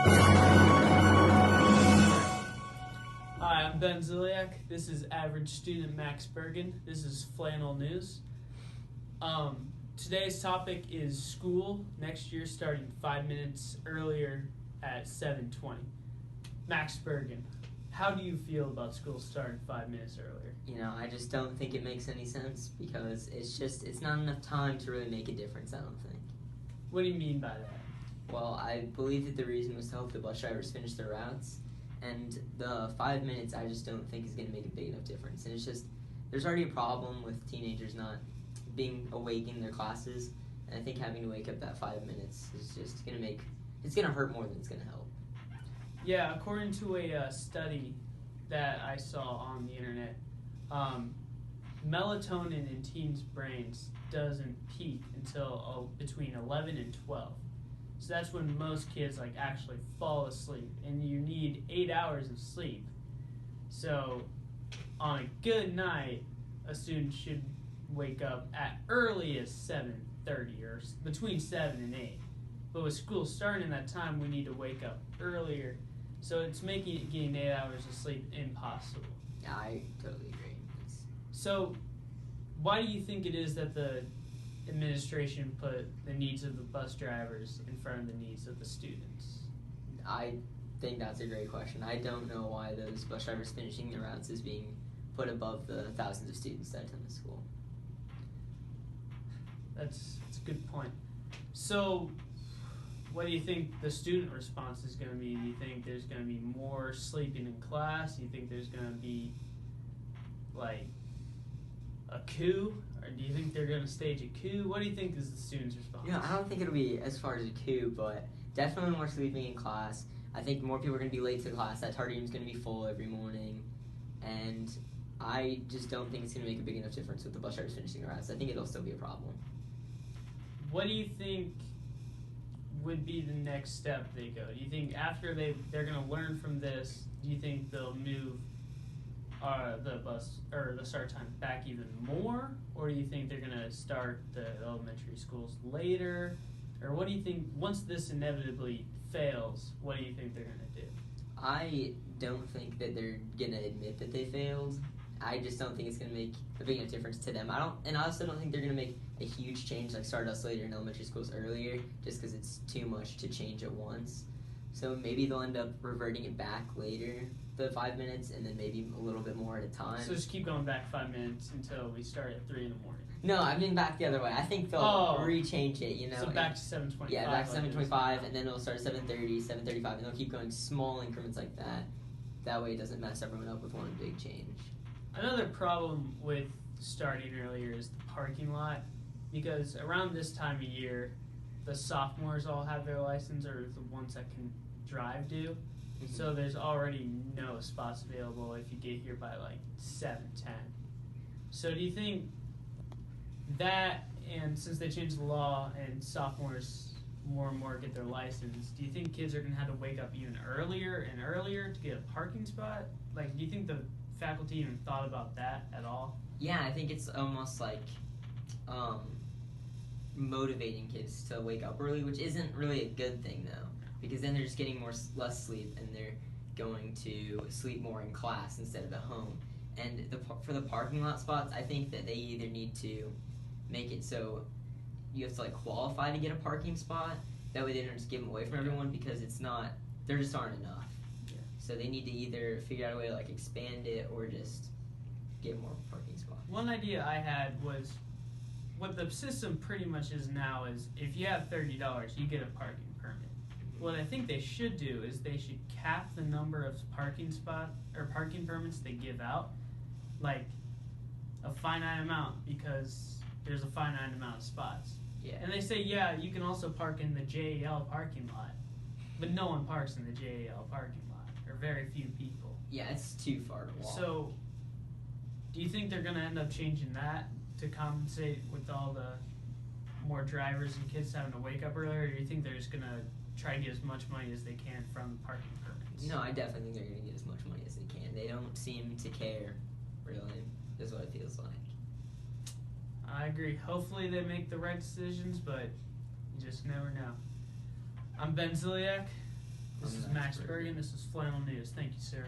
Hi, I'm Ben Ziliak. This is average student Max Burgan. This is Flannel News. Today's topic is school next year starting 5 minutes earlier at 7:20. Max Burgan, how do you feel about school starting 5 minutes earlier? I just don't think it makes any sense because it's not enough time to really make a difference, I don't think. What do you mean by that? Well, I believe that the reason was to help the bus drivers finish their routes, and the 5 minutes I just don't think is going to make a big enough difference. And it's just, there's already a problem with teenagers not being awake in their classes, and I think having to wake up that 5 minutes is just going to it's going to hurt more than it's going to help. Yeah, according to a study that I saw on the internet, melatonin in teens' brains doesn't peak until between 11 and 12. So that's when most kids actually fall asleep, and you need 8 hours of sleep. So on a good night, a student should wake up at early as 7:30 or between 7 and 8. But with school starting at that time, we need to wake up earlier. So it's making getting 8 hours of sleep impossible. Yeah, I totally agree. So why do you think it is that the administration put the needs of the bus drivers in front of the needs of the students? I think that's a great question. I don't know why those bus drivers finishing their routes is being put above the thousands of students that attend the school. That's a good point. So what do you think the student response is going to be? Do you think there's going to be more sleeping in class? Do you think there's going to be a coup? Or do you think they're going to stage a coup? What do you think is the students' response? I don't think it'll be as far as a coup, but definitely more sleeping in class. I think more people are going to be late to class. That tardy room is going to be full every morning. And I just don't think it's going to make a big enough difference with the bus drivers finishing their routes. I think it'll still be a problem. What do you think would be the next step they go? Do you think after they're going to learn from this, do you think they'll move the bus or the start time back even more, or do you think they're going to start the elementary schools later, or what do you think once this inevitably fails? What do you think they're going to do? I don't think that they're going to admit that they failed. I just don't think it's going to make a big enough difference to them. I also don't think they're going to make a huge change like start us later in elementary schools earlier, just because it's too much to change at once. So maybe they'll end up reverting it back later, the 5 minutes, and then maybe a little bit more at a time. So just keep going back 5 minutes until we start at 3 in the morning. No, I mean back the other way. I think they'll rechange it, So back to 7:25. Yeah, back to 7:25, and then it'll start at 7:30, 7:35, and they'll keep going small increments like that. That way it doesn't mess everyone up with one big change. Another problem with starting earlier is the parking lot, because around this time of year, the sophomores all have their license, or the ones that can drive do. Mm-hmm. So there's already no spots available if you get here by 7:10. So do you think that, and since they changed the law and sophomores more and more get their license, do you think kids are going to have to wake up even earlier and earlier to get a parking spot? Do you think the faculty even thought about that at all? Yeah, I think it's almost like motivating kids to wake up early, which isn't really a good thing though, because then they're just getting less sleep, and they're going to sleep more in class instead of at home. And for the parking lot spots, I think that they either need to make it so you have to qualify to get a parking spot. That way they don't just give them away from everyone, because there just aren't enough. Yeah. So they need to either figure out a way to expand it or just get more parking spots. One idea I had was, what the system pretty much is now is if you have $30, you get a parking permit. What I think they should do is they should cap the number of parking permits they give out, a finite amount, because there's a finite amount of spots. Yeah. And they say, yeah, you can also park in the JAL parking lot, but no one parks in the JAL parking lot, or very few people. Yeah, it's too far to walk. So, do you think they're going to end up changing that to compensate with all the more drivers and kids having to wake up earlier, or do you think they're just going to try to get as much money as they can from parking permits? No, I definitely think they're going to get as much money as they can. They don't seem to care, really, is what it feels like. I agree. Hopefully they make the right decisions, but you just never know. I'm Ben Ziliak. This I'm is Max Burgan. This is Flannel News. Thank you, sir.